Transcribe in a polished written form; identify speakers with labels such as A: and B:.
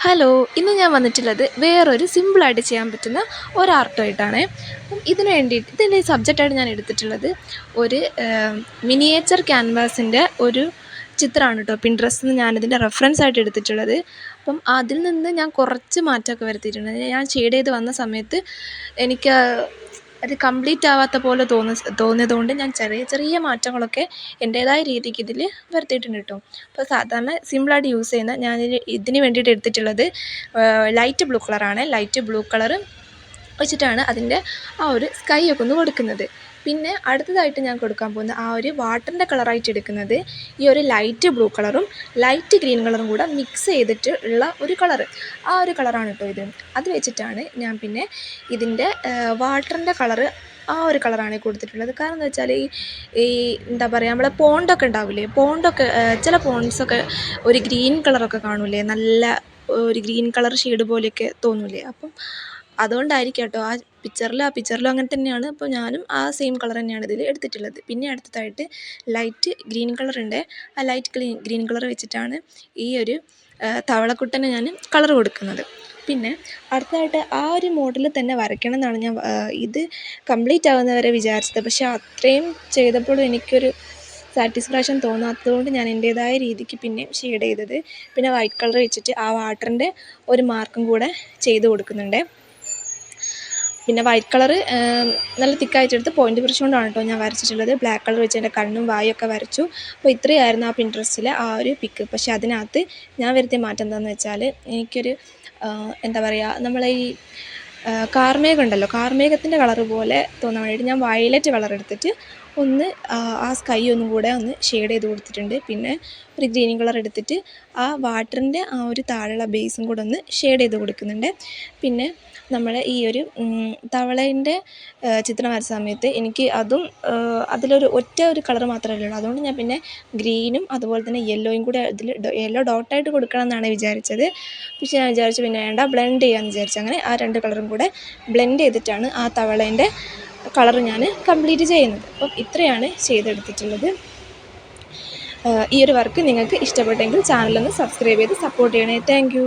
A: Hello, ഇന്ന് ഞാൻ വന്നിട്ടുള്ളത് വേറൊരു സിമ്പിളായിട്ട് ചെയ്യാൻ പറ്റുന്ന ഒരു ആർട്ടുമായിട്ടാണ്. അപ്പം ഇതിന് വേണ്ടിയിട്ട് ഇതിൻ്റെ സബ്ജക്റ്റായിട്ട് ഞാൻ എടുത്തിട്ടുള്ളത് ഒരു മിനിയേച്ചർ ക്യാൻവാസിൻ്റെ ഒരു ചിത്രമാണ് കേട്ടോ. പിൻട്രസ്റ്റിൽ നിന്ന് ഞാനിതിൻ്റെ റെഫറൻസ് ആയിട്ട് എടുത്തിട്ടുള്ളത്. അപ്പം അതിൽ നിന്ന് ഞാൻ കുറച്ച് മാറ്റമൊക്കെ വരുത്തിയിട്ടുണ്ട്. ഞാൻ ഷെയ്ഡ് ചെയ്ത് വന്ന സമയത്ത് എനിക്ക് അത് കംപ്ലീറ്റ് ആവാത്ത പോലെ തോന്നിയതുകൊണ്ട് ഞാൻ ചെറിയ ചെറിയ മാറ്റങ്ങളൊക്കെ എൻ്റേതായ രീതിക്ക് ഇതിൽ വരുത്തിയിട്ടുണ്ട് കേട്ടോ. അപ്പോൾ സാധാരണ സിമ്പിളായിട്ട് യൂസ് ചെയ്യുന്ന ഞാൻ ഇതിന് വേണ്ടിയിട്ട് എടുത്തിട്ടുള്ളത് ലൈറ്റ് ബ്ലൂ കളറാണ്. ലൈറ്റ് ബ്ലൂ കളറ് വെച്ചിട്ടാണ് അതിൻ്റെ ആ ഒരു സ്കൈ ഒക്കെ ഒന്ന് കൊടുക്കുന്നത്. പിന്നെ അടുത്തതായിട്ട് ഞാൻ കൊടുക്കാൻ പോകുന്ന ആ ഒരു വാട്ടറിൻ്റെ കളറായിട്ട് എടുക്കുന്നത് ഈ ഒരു ലൈറ്റ് ബ്ലൂ കളറും ലൈറ്റ് ഗ്രീൻ കളറും കൂടെ മിക്സ് ചെയ്തിട്ട് ഉള്ള ഒരു കളറ്. ആ ഒരു കളറാണ് കേട്ടോ ഇത്. അത് വെച്ചിട്ടാണ് ഞാൻ പിന്നെ ഇതിൻ്റെ വാട്ടറിൻ്റെ കളറ് ആ ഒരു കളറാണ് കൊടുത്തിട്ടുള്ളത്. കാരണം എന്താ വെച്ചാൽ ഈ എന്താ പറയുക, നമ്മളെ പോണ്ടൊക്കെ ഉണ്ടാവില്ലേ, പോണ്ടൊക്കെ ചില പോണ്ട്സൊക്കെ ഒരു ഗ്രീൻ കളറൊക്കെ കാണൂലേ, നല്ല ഒരു ഗ്രീൻ കളർ ഷെയ്ഡ് പോലെയൊക്കെ തോന്നൂലേ. അപ്പം അതുകൊണ്ടായിരിക്കും കേട്ടോ ആ പിക്ചറിലും അങ്ങനെ തന്നെയാണ്. അപ്പോൾ ഞാനും ആ സെയിം കളർ തന്നെയാണ് ഇതിൽ എടുത്തിട്ടുള്ളത്. പിന്നെ അടുത്തതായിട്ട് ലൈറ്റ് ഗ്രീൻ കളറുണ്ട്. ആ ലൈറ്റ് ഗ്രീൻ കളർ വെച്ചിട്ടാണ് ഈ ഒരു തവളക്കുട്ടന് ഞാൻ കളർ കൊടുക്കുന്നത്. പിന്നെ അടുത്തതായിട്ട് ആ ഒരു മോഡലിൽ തന്നെ വരയ്ക്കണം എന്നാണ് ഞാൻ ഇത് കംപ്ലീറ്റ് ആവുന്നവരെ വിചാരിച്ചത്. പക്ഷേ അത്രയും ചെയ്തപ്പോഴും എനിക്കൊരു സാറ്റിസ്ഫാക്ഷൻ തോന്നാത്തതുകൊണ്ട് ഞാൻ എൻ്റേതായ രീതിക്ക് പിന്നെ ഷെയ്ഡ് ചെയ്തത്. പിന്നെ വൈറ്റ് കളർ വെച്ചിട്ട് ആ വാട്ടറിൻ്റെ ഒരു മാർക്കും കൂടെ ചെയ്ത് കൊടുക്കുന്നുണ്ട്. പിന്നെ വൈറ്റ് കളറ് നല്ല തിക്കായിട്ടെടുത്ത് പോയിൻ്റ് പിടിച്ചുകൊണ്ടാണ് കേട്ടോ ഞാൻ വരച്ചിട്ടുള്ളത്. ബ്ലാക്ക് കളർ വെച്ച് എൻ്റെ കണ്ണും വായൊക്കെ വരച്ചു. അപ്പോൾ ഇത്രയായിരുന്നു ആ പിൻട്രസ്റ്റിലെ ആ ഒരു പിക്ക്. പക്ഷേ അതിനകത്ത് ഞാൻ വരുത്തിയ മാറ്റം എന്താണെന്ന് വെച്ചാൽ എനിക്കൊരു എന്താ പറയുക, നമ്മളെ ഈ കാർമേഘം ഉണ്ടല്ലോ, കാർമേഘത്തിൻ്റെ കളറ് പോലെ തോന്നാൻ വേണ്ടിയിട്ട് ഞാൻ വയലറ്റ് കളർ എടുത്തിട്ട് ഒന്ന് ആ സ്കൈ ഒന്നും കൂടെ ഒന്ന് ഷെയ്ഡ് ചെയ്ത് കൊടുത്തിട്ടുണ്ട്. പിന്നെ ഒരു ഗ്രീൻ കളർ എടുത്തിട്ട് ആ വാട്ടറിൻ്റെ ആ ഒരു താഴെയുള്ള ബേസും കൂടെ ഒന്ന് ഷെയ്ഡ് ചെയ്ത് കൊടുക്കുന്നുണ്ട്. പിന്നെ നമ്മൾ ഈ ഒരു തവളേൻ്റെ ചിത്രം വരച്ച സമയത്ത് എനിക്ക് അതും അതിലൊരു ഒറ്റ ഒരു കളർ മാത്രമല്ലേ ഉള്ളൂ. അതുകൊണ്ട് ഞാൻ പിന്നെ ഗ്രീനും അതുപോലെ തന്നെ യെല്ലോയും കൂടെ ഇതിൽ യെല്ലോ ഡോട്ടായിട്ട് കൊടുക്കണം എന്നാണ് വിചാരിച്ചത്. പക്ഷേ ഞാൻ വിചാരിച്ചു പിന്നെ വേണ്ട, ബ്ലെൻഡ് ചെയ്യാമെന്ന് വിചാരിച്ചു. അങ്ങനെ ആ രണ്ട് കളറും കൂടെ ബ്ലെൻഡ് ചെയ്തിട്ടാണ് ആ തവളേൻ്റെ കളർ ഞാൻ കംപ്ലീറ്റ് ചെയ്യുന്നത്. അപ്പം ഇത്രയാണ് ചെയ്തെടുത്തിട്ടുള്ളത്. ഈ ഒരു വർക്ക് നിങ്ങൾക്ക് ഇഷ്ടപ്പെട്ടെങ്കിൽ ചാനലൊന്ന് സബ്സ്ക്രൈബ് ചെയ്ത് സപ്പോർട്ട് ചെയ്യണേ. Thank you.